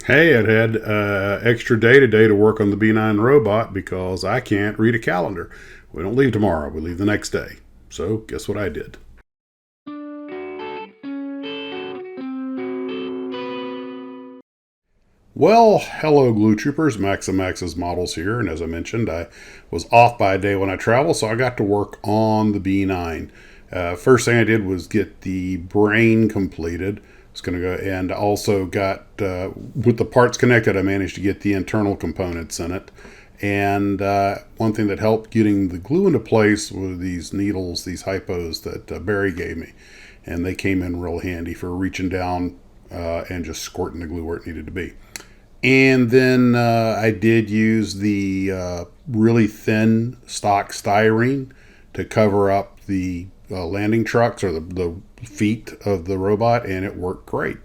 Hey, I had extra day today to work on the B9 robot because I can't read a calendar. We don't leave tomorrow, we leave the next day. So, guess what I did? Well, hello, Glue Troopers. Max and Max's models here. And as I mentioned, I was off by a day when I travel, so I got to work on the B9. First thing I did was get the brain completed. It's going to go and also got with the parts connected. I managed to get the internal components in it. And one thing that helped getting the glue into place were these needles, these hypos that Barry gave me, and they came in real handy for reaching down and just squirting the glue where it needed to be. And then I did use the really thin stock styrene to cover up the landing trucks or the feet of the robot, and it worked great.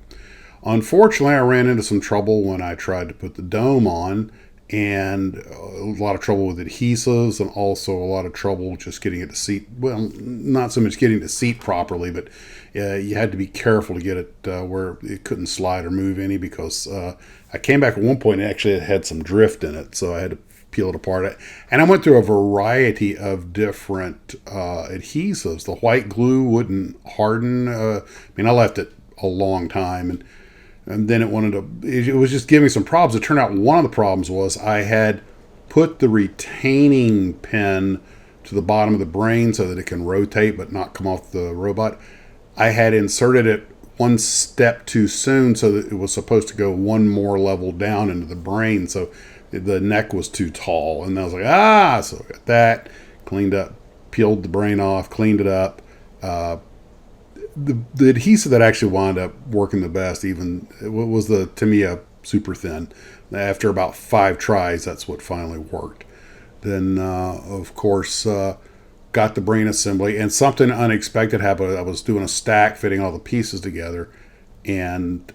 Unfortunately, I ran into some trouble when I tried to put the dome on, and a lot of trouble with adhesives, and also a lot of trouble just getting it to seat. Well, not so much getting it to seat properly, but you had to be careful to get it where it couldn't slide or move any, because I came back at one point and actually it had some drift in it, so I had to peel it apart. And I went through a variety of different adhesives. The white glue wouldn't harden. I left it a long time, and then it was just giving me some problems. It turned out one of the problems was I had put the retaining pin to the bottom of the brain so that it can rotate but not come off the robot. I had inserted it one step too soon, so that it was supposed to go one more level down into the brain. So the neck was too tall, and I was like, so I got that cleaned up, peeled the brain off, cleaned it up. The adhesive that actually wound up working the best even was the Tamiya super thin. After about 5 tries, that's what finally worked. Then, of course, got the brain assembly, and something unexpected happened. I was doing a stack, fitting all the pieces together, and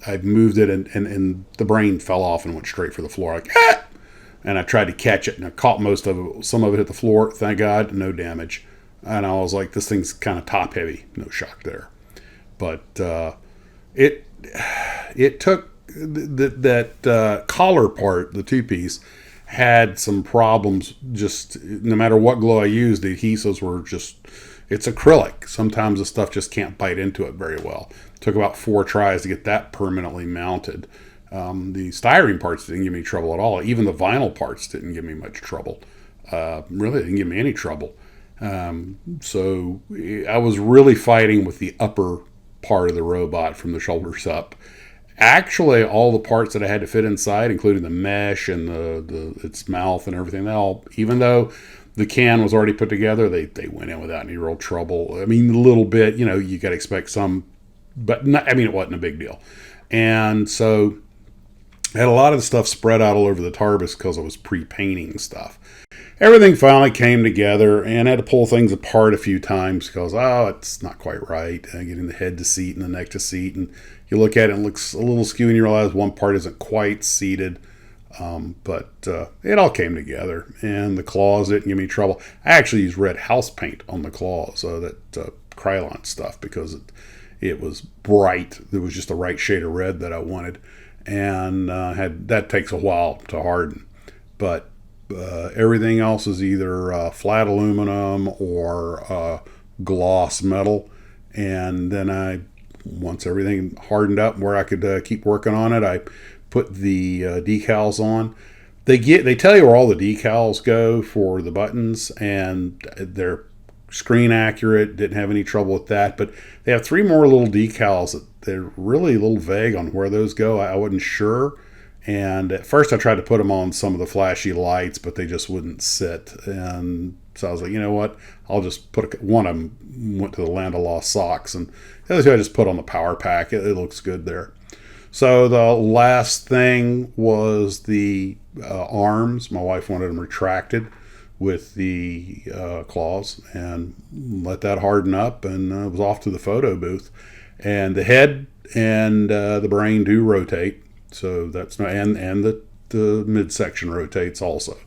I moved it, and the brain fell off and went straight for the floor. Like, ah! And I tried to catch it, and I caught most of it. Some of it hit the floor. Thank God, no damage. And I was like, this thing's kind of top heavy. No shock there. But it took that collar part, the 2-piece, had some problems. Just no matter what glue I used, the adhesives were just, it's acrylic. Sometimes the stuff just can't bite into it very well. It took about 4 tries to get that permanently mounted. The styrene parts didn't give me trouble at all. Even the vinyl parts didn't give me much trouble. Really didn't give me any trouble. So I was really fighting with the upper part of the robot from the shoulders up. Actually, all the parts that I had to fit inside, including the mesh and its mouth and everything, even though the can was already put together, they went in without any real trouble. I mean, a little bit, you got to expect some, but it wasn't a big deal. And so I had a lot of the stuff spread out all over the TARDIS because I was pre-painting stuff. Everything finally came together, and I had to pull things apart a few times because, it's not quite right. Getting the head to seat and the neck to seat, and you look at it and it looks a little skew, and you realize one part isn't quite seated. But it all came together, and the claws didn't give me trouble. I actually used red house paint on the claws, that Krylon stuff, because it was bright. It was just the right shade of red that I wanted, and that takes a while to harden. But everything else is either flat aluminum or gloss metal. And then once everything hardened up where I could keep working on it, I put the decals on. They tell you where all the decals go for the buttons, and they're screen accurate. Didn't have any trouble with that. But they have 3 more little decals that they're really a little vague on where those go. I wasn't sure. And at first I tried to put them on some of the flashy lights, but they just wouldn't sit. And so I was like, you know what? I'll just put one of them went to the Land of Lost Socks, and the other two I just put on the power pack. It looks good there. So the last thing was the arms. My wife wanted them retracted with the claws, and let that harden up, and I was off to the photo booth. And the head and the brain do rotate. So that's not, and the midsection rotates also.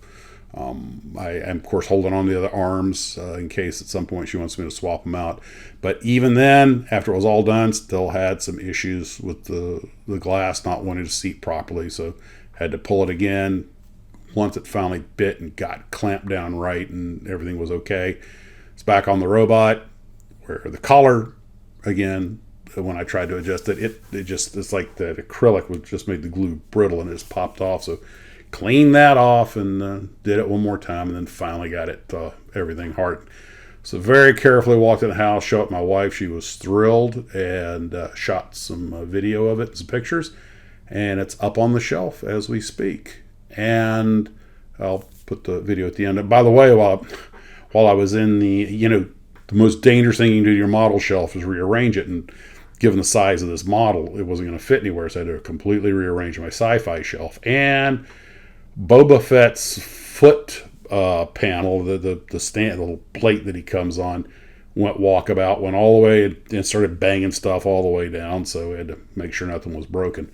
I am, of course, holding on to the other arms in case at some point she wants me to swap them out. But even then, after it was all done, still had some issues with the glass not wanting to seat properly. So had to pull it again. Once it finally bit and got clamped down right and everything was okay, it's back on the robot, where the collar, again, when I tried to adjust it, it's like that acrylic was just made the glue brittle and it just popped off. So cleaned that off and did it one more time, and then finally got it everything hard. So very carefully walked in the house, showed it my wife. She was thrilled, and shot some video of it, some pictures, and it's up on the shelf as we speak. And I'll put the video at the end. And by the way, while I was in the most dangerous thing you can do to your model shelf is rearrange it. And given the size of this model, it wasn't going to fit anywhere, so I had to completely rearrange my sci-fi shelf. And Boba Fett's foot panel, the stand, the little plate that he comes on, went walkabout, went all the way and started banging stuff all the way down. So we had to make sure nothing was broken.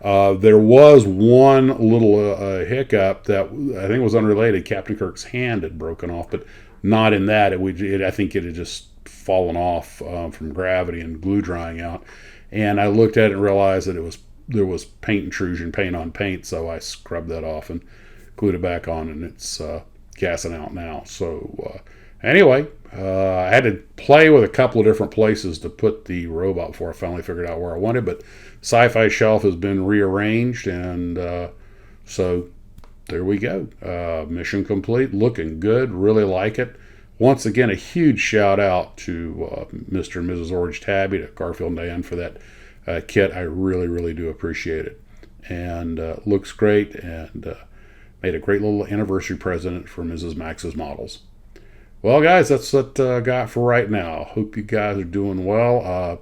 There was one little hiccup that I think was unrelated. Captain Kirk's hand had broken off, but not in that. I think it had just fallen off from gravity and glue drying out. And I looked at it and realized that there was paint intrusion, paint on paint. So I scrubbed that off and glued it back on, and it's gassing out now. So anyway, I had to play with a couple of different places to put the robot before I finally figured out where I wanted. But sci-fi shelf has been rearranged, and so there we go. Mission complete. Looking good. Really like it. Once again, a huge shout out to Mr. and Mrs. Orange Tabby, to Garfield and Diane, for that kit. I really, really do appreciate it. And looks great, and made a great little anniversary present for Mrs. Max's models. Well, guys, that's what I got for right now. Hope you guys are doing well.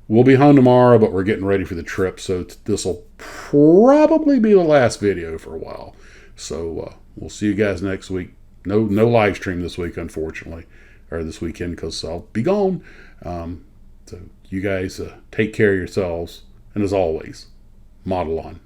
We'll be home tomorrow, but we're getting ready for the trip, so this will probably be the last video for a while. So we'll see you guys next week. No live stream this week, unfortunately, or this weekend, because I'll be gone. So you guys take care of yourselves, and as always, model on.